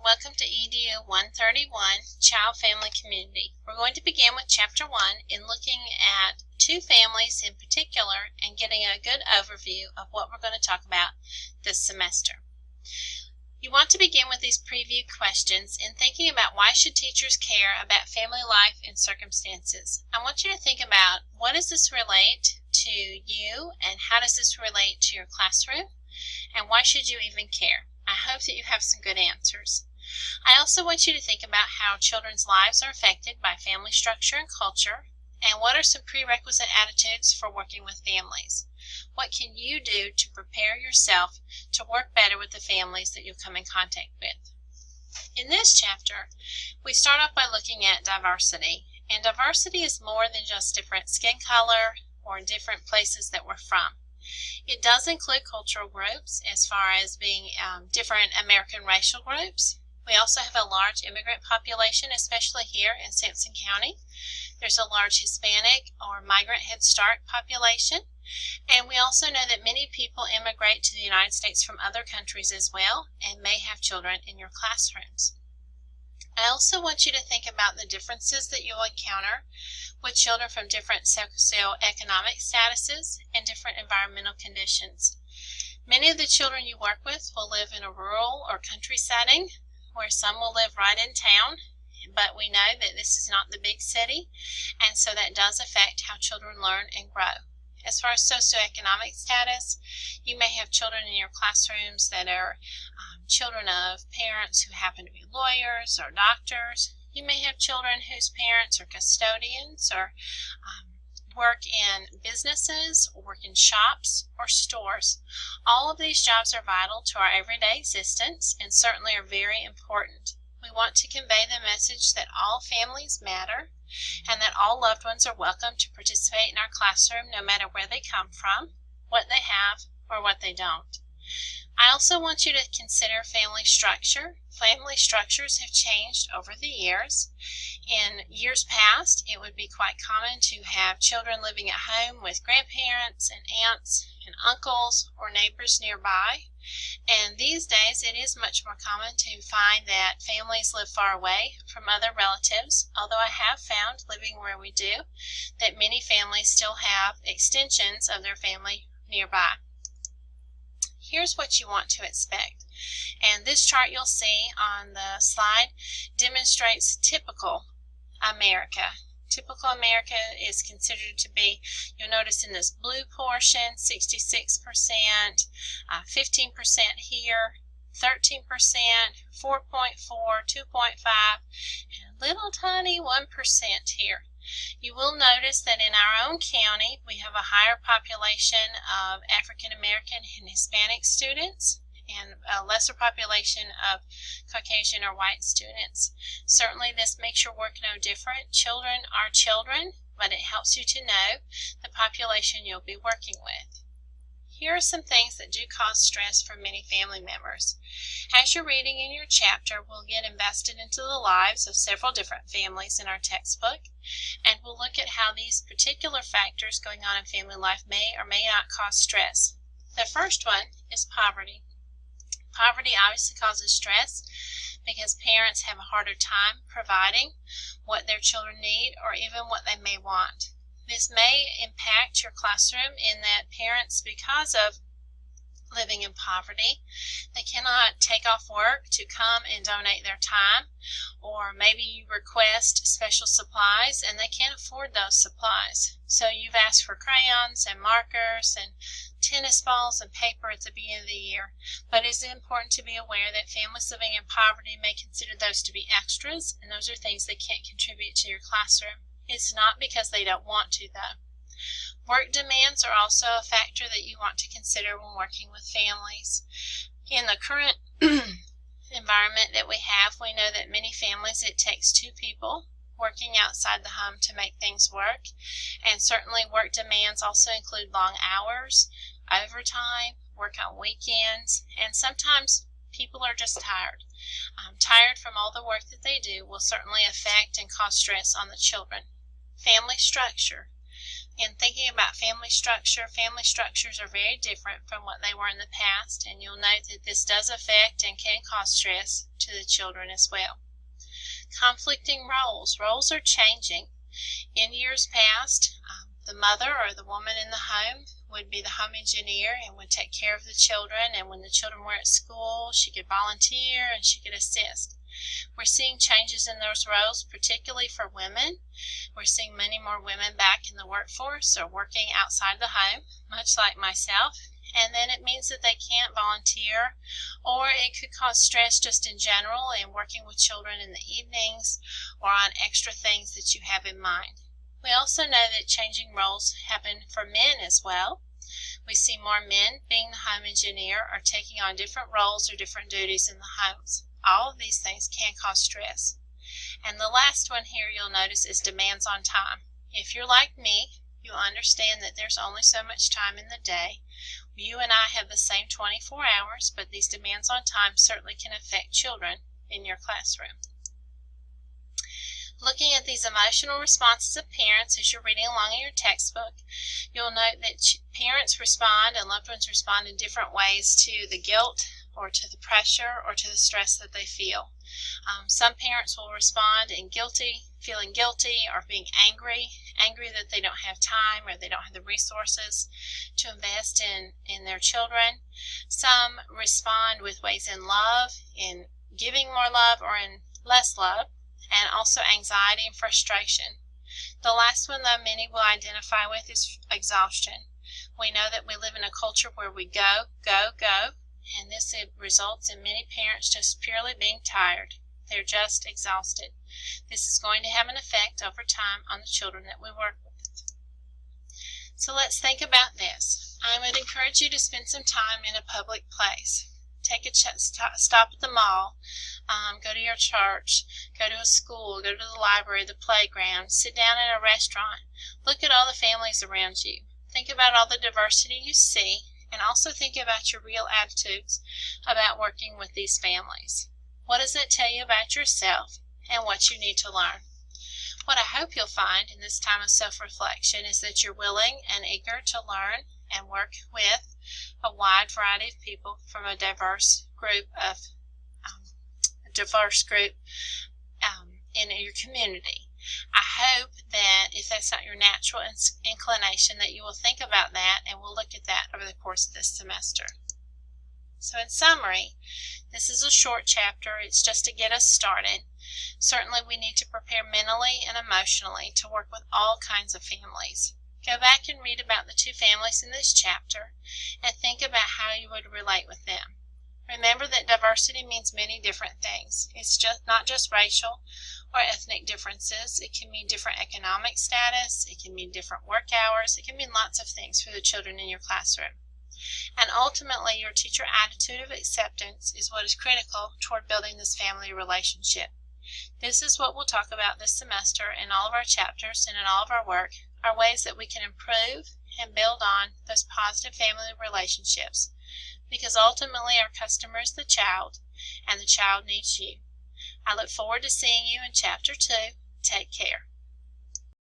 Welcome to EDU 131, Child Family Community. We're going to begin with Chapter 1 in looking at two families in particular and getting a good overview of what we're going to talk about this semester. You want to begin with these preview questions in thinking about why should teachers care about family life and circumstances. I want you to think about what does this relate to you and how does this relate to your classroom and why should you even care. I hope that you have some good answers. I also want you to think about how children's lives are affected by family structure and culture, and what are some prerequisite attitudes for working with families. What can you do to prepare yourself to work better with the families that you'll come in contact with? In this chapter, we start off by looking at diversity, and diversity is more than just different skin color or different places that we're from. It does include cultural groups as far as being different American racial groups. We also have a large immigrant population, especially here in Sampson County. There's a large Hispanic or migrant Head Start population. And we also know that many people immigrate to the United States from other countries as well and may have children in your classrooms. I also want you to think about the differences that you'll encounter with children from different socioeconomic statuses and different environmental conditions. Many of the children you work with will live in a rural or country setting, where some will live right in town, but we know that this is not the big city, and so that does affect how children learn and grow. As far as socioeconomic status, you may have children in your classrooms that are children of parents who happen to be lawyers or doctors. You may have children whose parents are custodians or work in businesses, or work in shops or stores. All of these jobs are vital to our everyday existence and certainly are very important. We want to convey the message that all families matter and that all loved ones are welcome to participate in our classroom no matter where they come from, what they have, or what they don't. I also want you to consider family structure. Family structures have changed over the years. In years past, it would be quite common to have children living at home with grandparents and aunts and uncles or neighbors nearby. And these days, it is much more common to find that families live far away from other relatives, although I have found, living where we do, that many families still have extensions of their family nearby. Here's what you want to expect. And this chart you'll see on the slide demonstrates typical America. Typical America is considered to be, you'll notice in this blue portion, 66%, 15% here, 13%, 4.4, 2.5, and a little tiny 1% here. You will notice that in our own county, we have a higher population of African American and Hispanic students and a lesser population of Caucasian or white students. Certainly this makes your work no different. Children are children, but it helps you to know the population you'll be working with. Here are some things that do cause stress for many family members. As you're reading in your chapter, we'll get invested into the lives of several different families in our textbook, and we'll look at how these particular factors going on in family life may or may not cause stress. The first one is poverty. Poverty obviously causes stress because parents have a harder time providing what their children need or even what they may want. This may impact your classroom in that parents, because of living in poverty, they cannot take off work to come and donate their time, or maybe you request special supplies and they can't afford those supplies. So you've asked for crayons and markers and tennis balls and paper at the beginning of the year, but it's important to be aware that families living in poverty may consider those to be extras, and those are things they can't contribute to your classroom. It's not because they don't want to, though. Work demands are also a factor that you want to consider when working with families. In the current environment that we have, we know that many families, it takes two people working outside the home to make things work, and certainly work demands also include long hours, overtime, work on weekends, and sometimes people are just tired. Tired from all the work that they do will certainly affect and cause stress on the children. Family structure. In thinking about family structures are very different from what they were in the past, and you'll note that this does affect and can cause stress to the children as well. Conflicting roles. Roles are changing. In years past, the mother or the woman in the home would be the home engineer and would take care of the children, and when the children were at school, she could volunteer and she could assist. We're seeing changes in those roles, particularly for women. We're seeing many more women back in the workforce or working outside the home, much like myself, and then it means that they can't volunteer, or it could cause stress just in general in working with children in the evenings or on extra things that you have in mind. We also know that changing roles happen for men as well. We see more men being the home engineer or taking on different roles or different duties in the homes. All of these things can cause stress. And the last one here you'll notice is demands on time. If you're like me, you'll understand that there's only so much time in the day. You and I have the same 24 hours, but these demands on time certainly can affect children in your classroom. Looking at these emotional responses of parents as you're reading along in your textbook, you'll note that parents respond and loved ones respond in different ways to the guilt or to the pressure or to the stress that they feel. Some parents will respond in feeling guilty or being angry that they don't have time or they don't have the resources to invest in their children. Some respond with ways in love, in giving more love or in less love, and also anxiety and frustration. The last one, though, many will identify with is exhaustion. We know that we live in a culture where we go, and this results in many parents just purely being tired. They're just exhausted. This is going to have an effect over time on the children that we work with. So let's think about this. I would encourage you to spend some time in a public place. Take a stop at the mall, go to your church, go to a school, go to the library, the playground, sit down in a restaurant. Look at all the families around you. Think about all the diversity you see, and also think about your real attitudes about working with these families. What does it tell you about yourself and what you need to learn? What I hope you'll find in this time of self-reflection is that you're willing and eager to learn and work with a wide variety of people from a diverse group in your community. I hope that if that's not your natural inclination, that you will think about that, and we'll look at that over the course of this semester. So in summary, this is a short chapter. It's just to get us started. Certainly we need to prepare mentally and emotionally to work with all kinds of families. Go back and read about the two families in this chapter and think about how you would relate with them. Remember that diversity means many different things. It's not just racial or ethnic differences. It can mean different economic status. It can mean different work hours. It can mean lots of things for the children in your classroom. And ultimately, your teacher attitude of acceptance is what is critical toward building this family relationship. This is what we'll talk about this semester in all of our chapters and in all of our work, are ways that we can improve and build on those positive family relationships, because ultimately our customer is the child, and the child needs you. I look forward to seeing you in Chapter 2. Take care.